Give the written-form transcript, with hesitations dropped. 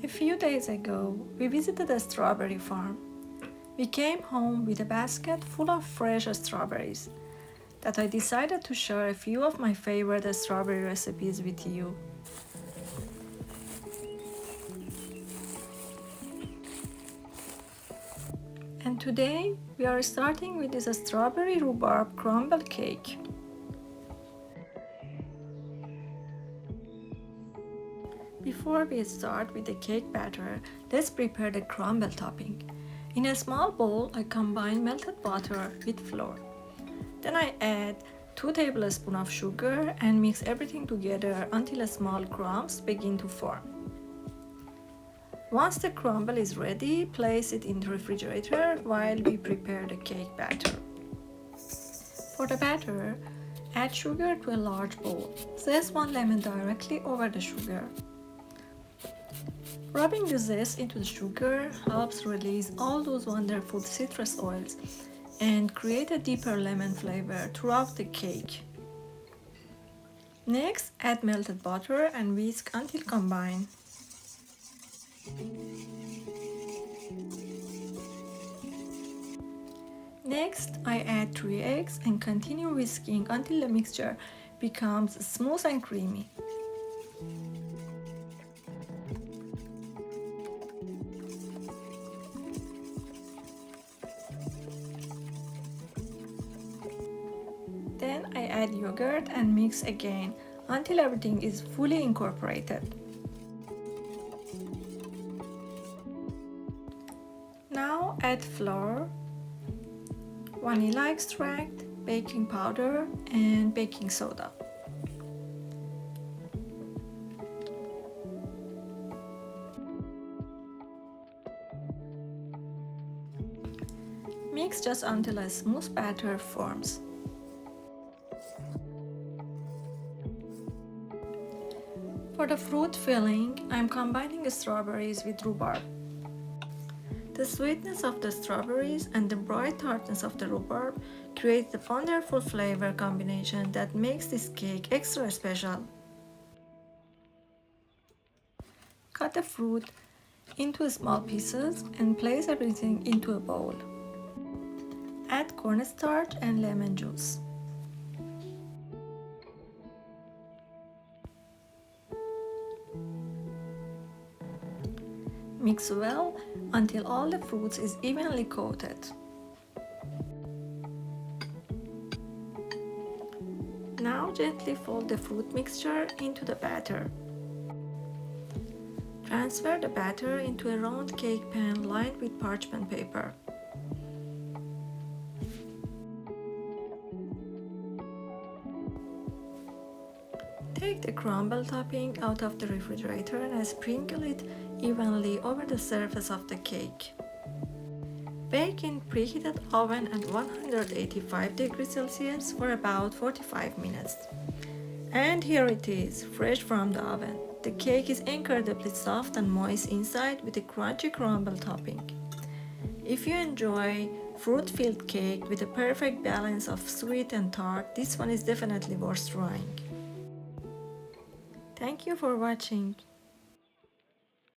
A few days ago, we visited a strawberry farm. We came home with a basket full of fresh strawberries that I decided to share a few of my favorite strawberry recipes with you. And today, we are starting with this strawberry rhubarb crumble cake. Before we start with the cake batter, let's prepare the crumble topping. In a small bowl, I combine melted butter with flour. Then I add 2 tablespoons of sugar and mix everything together until small crumbs begin to form. Once the crumble is ready, place it in the refrigerator while we prepare the cake batter. For the batter, add sugar to a large bowl. Zest 1 lemon directly over the sugar. Rubbing the zest into the sugar helps release all those wonderful citrus oils and create a deeper lemon flavor throughout the cake. Next, add melted butter and whisk until combined. Next, I add 3 eggs and continue whisking until the mixture becomes smooth and creamy. Then I add yogurt and mix again until everything is fully incorporated. Now add flour, vanilla extract, baking powder, and baking soda. Mix just until a smooth batter forms. For the fruit filling, I am combining strawberries with rhubarb. The sweetness of the strawberries and the bright tartness of the rhubarb create a wonderful flavor combination that makes this cake extra special. Cut the fruit into small pieces and place everything into a bowl. Add cornstarch and lemon juice. Mix well until all the fruits is evenly coated. Now gently fold the fruit mixture into the batter. Transfer the batter into a round cake pan lined with parchment paper. Take the crumble topping out of the refrigerator and sprinkle it evenly over the surface of the cake. Bake in preheated oven at 185 degrees Celsius for about 45 minutes. And here it is, fresh from the oven. The cake is incredibly soft and moist inside with a crunchy crumble topping. If you enjoy fruit-filled cake with a perfect balance of sweet and tart, this one is definitely worth trying. Thank you for watching.